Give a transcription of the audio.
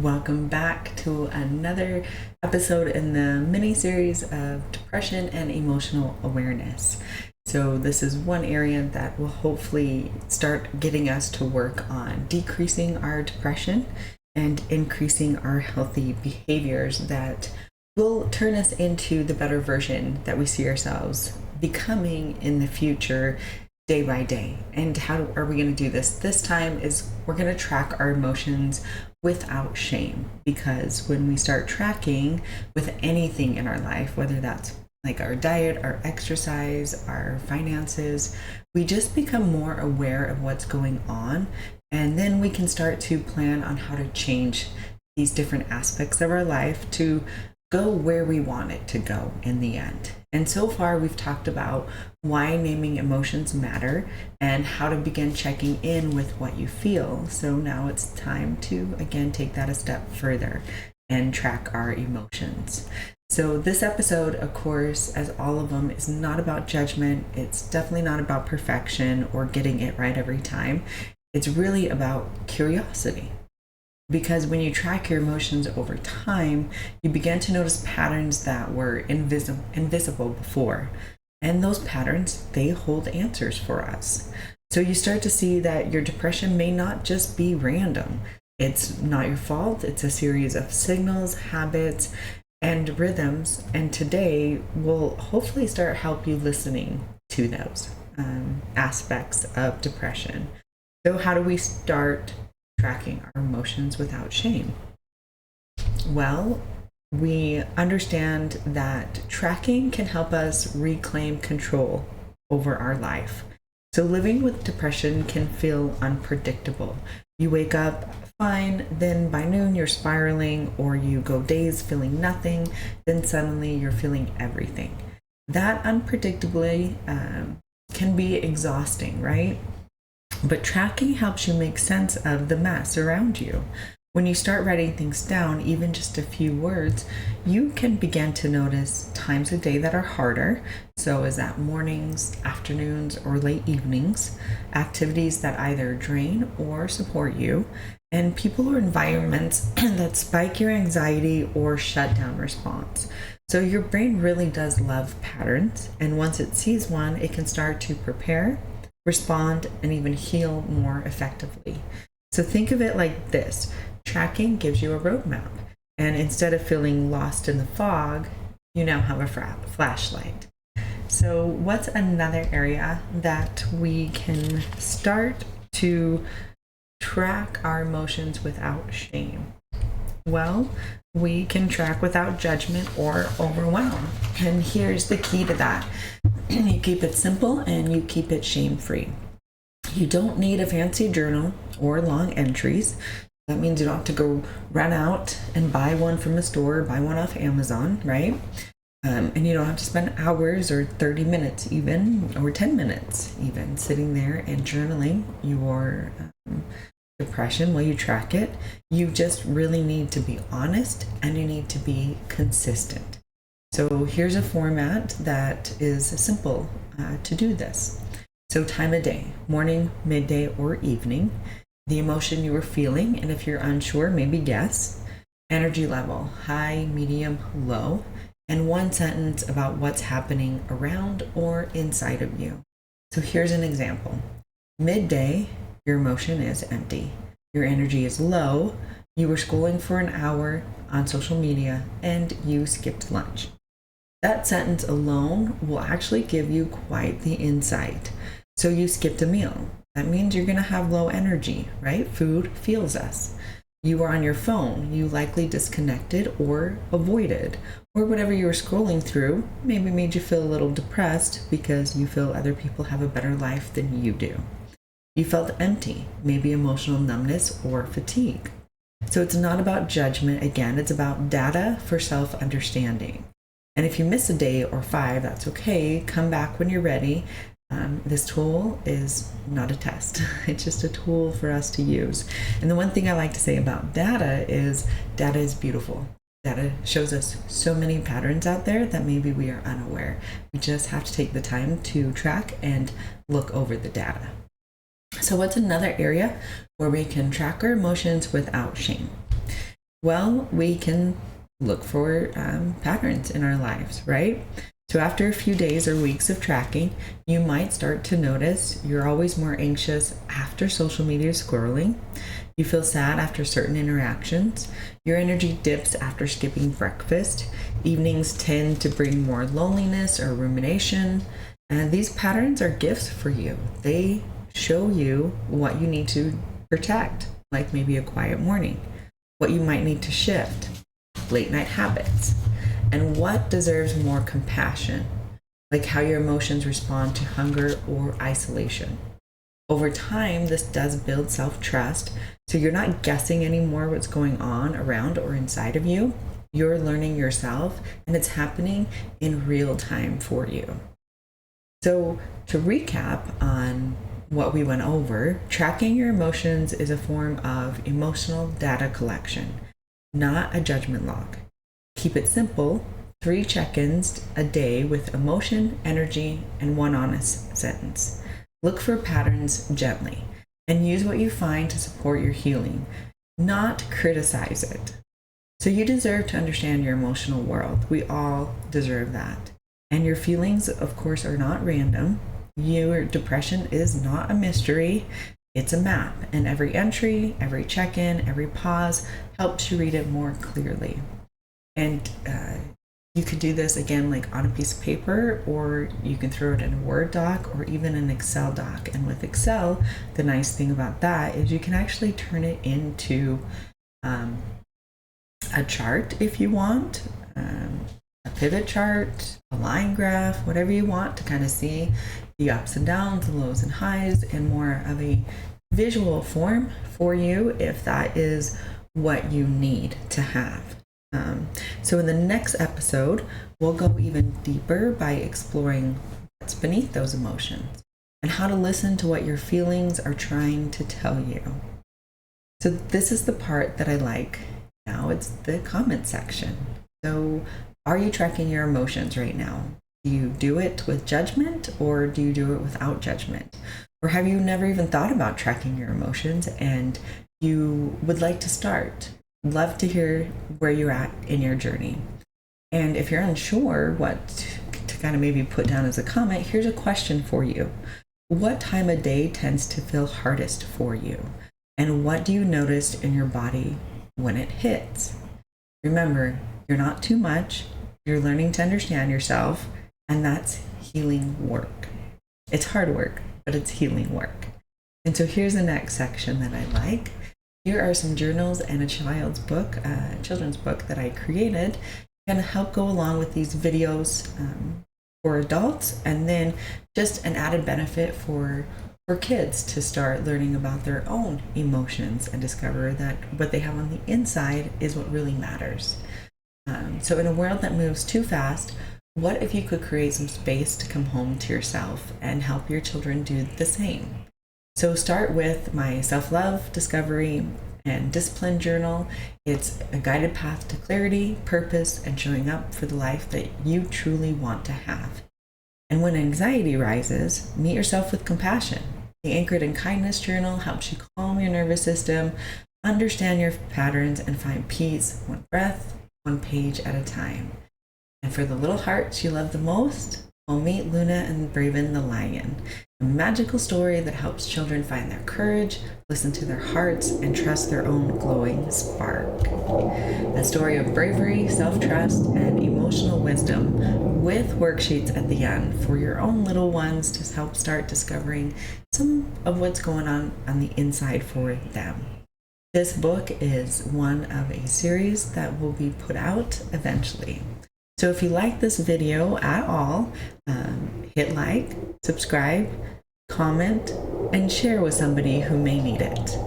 Welcome back to another episode in the mini series of depression and emotional awareness. So, this is one area that will hopefully start getting us to work on decreasing our depression and increasing our healthy behaviors that will turn us into the better version that we see ourselves becoming in the future day by day. And how are we going to do this? This time is we're going to track our emotions without shame, because when we start tracking with anything in our life, whether that's like our diet, our exercise, our finances, we just become more aware of what's going on, and then we can start to plan on how to change these different aspects of our life to go where we want it to go in the end. And so far, we've talked about why naming emotions matter and how to begin checking in with what you feel. So now it's time to, again, take that a step further and track our emotions. So this episode, of course, as all of them, is not about judgment. It's definitely not about perfection or getting it right every time. It's really about curiosity. Because when you track your emotions over time, you begin to notice patterns that were invisible before. And those patterns, they hold answers for us. So you start to see that your depression may not just be random. It's not your fault. It's a series of signals, habits, and rhythms. And today will hopefully start help you listening to those aspects of depression. So how do we start tracking our emotions without shame? Well, we understand that tracking can help us reclaim control over our life. So living with depression can feel unpredictable. You wake up fine, then by noon you're spiraling, or you go days feeling nothing, then suddenly you're feeling everything. That unpredictably can be exhausting, right? But tracking helps you make sense of the mess around you. When you start writing things down, even just a few words, you can begin to notice times of day that are harder. So, is that mornings, afternoons, or late evenings? Activities that either drain or support you, and people or environments that spike your anxiety or shut down response. So, your brain really does love patterns, and once it sees one, it can start to prepare, respond, and even heal more effectively. So think of it like this: tracking gives you a roadmap, and instead of feeling lost in the fog, you now have a flashlight. So, what's another area that we can start to track our emotions without shame? Well, we can track without judgment or overwhelm. And here's the key to that: you keep it simple and you keep it shame free. You don't need a fancy journal or long entries. That means you don't have to go run out and buy one from a store or buy one off Amazon, right? And you don't have to spend hours or 30 minutes even, or 10 minutes even, sitting there and journaling your depression while you track it. You just really need to be honest, and you need to be consistent. So here's a format that is simple to do this. So time of day: morning, midday, or evening. The emotion you were feeling, and if you're unsure, maybe guess. Energy level: high, medium, low. And one sentence about what's happening around or inside of you. So here's an example. Midday, your emotion is empty. Your energy is low. You were scrolling for an hour on social media and you skipped lunch. That sentence alone will actually give you quite the insight. So you skipped a meal. That means you're going to have low energy, right? Food fuels us. You were on your phone. You likely disconnected or avoided, or whatever you were scrolling through maybe made you feel a little depressed because you feel other people have a better life than you do. You felt empty, maybe emotional numbness or fatigue. So it's not about judgment. Again, it's about data for self-understanding. And if you miss a day or 5, that's okay. Come back when you're ready. This tool is not a test. It's just a tool for us to use. And the one thing I like to say about data is beautiful. Data shows us so many patterns out there that maybe we are unaware. We just have to take the time to track and look over the data. So what's another area where we can track our emotions without shame? Well, we can look for patterns in our lives, right? So after a few days or weeks of tracking, you might start to notice you're always more anxious after social media scrolling. You feel sad after certain interactions. Your energy dips after skipping breakfast. Evenings tend to bring more loneliness or rumination. And these patterns are gifts for you. They show you what you need to protect, like maybe a quiet morning, what you might need to shift, late night habits, and what deserves more compassion, like how your emotions respond to hunger or isolation. Over time, this does build self-trust, so you're not guessing anymore what's going on around or inside of you. You're learning yourself, and it's happening in real time for you. So to recap on what we went over, tracking your emotions is a form of emotional data collection, not a judgment log. Keep it simple, 3 check-ins a day with emotion, energy, and 1 honest sentence. Look for patterns gently and use what you find to support your healing, not criticize it. So you deserve to understand your emotional world. We all deserve that. And your feelings, of course, are not random. Your depression is not a mystery. It's a map, and every entry, every check-in, every pause helps you read it more clearly. And you could do this again, like on a piece of paper, or you can throw it in a Word doc or even an Excel doc. And with Excel, the nice thing about that is you can actually turn it into a chart if you want, a pivot chart, a line graph, whatever you want to kind of see the ups and downs, the lows and highs, in more of a visual form for you if that is what you need to have. So in the next episode, we'll go even deeper by exploring what's beneath those emotions and how to listen to what your feelings are trying to tell you. So this is the part that I like now. It's the comment section. So are you tracking your emotions right now? Do you do it with judgment, or do you do it without judgment? Or have you never even thought about tracking your emotions and you would like to start? Love to hear where you're at in your journey. And if you're unsure what to kind of maybe put down as a comment, here's a question for you. What time of day tends to feel hardest for you? And what do you notice in your body when it hits? Remember, you're not too much. You're learning to understand yourself, and that's healing work. It's hard work, but it's healing work. And so here's the next section that I like. Here are some journals and a children's book that I created, kind of help go along with these videos for adults, and then just an added benefit for kids to start learning about their own emotions and discover that what they have on the inside is what really matters. So in a world that moves too fast, what if you could create some space to come home to yourself and help your children do the same? So start with my self-love, discovery, and discipline journal. It's a guided path to clarity, purpose, and showing up for the life that you truly want to have. And when anxiety rises, meet yourself with compassion. The Anchored in Kindness journal helps you calm your nervous system, understand your patterns, and find peace one breath, one page at a time. And for the little hearts you love the most, we'll meet Luna and Braven the Lion, a magical story that helps children find their courage, listen to their hearts, and trust their own glowing spark. A story of bravery, self-trust, and emotional wisdom, with worksheets at the end for your own little ones to help start discovering some of what's going on the inside for them. This book is one of a series that will be put out eventually. So if you like this video at all, hit like, subscribe, comment, and share with somebody who may need it.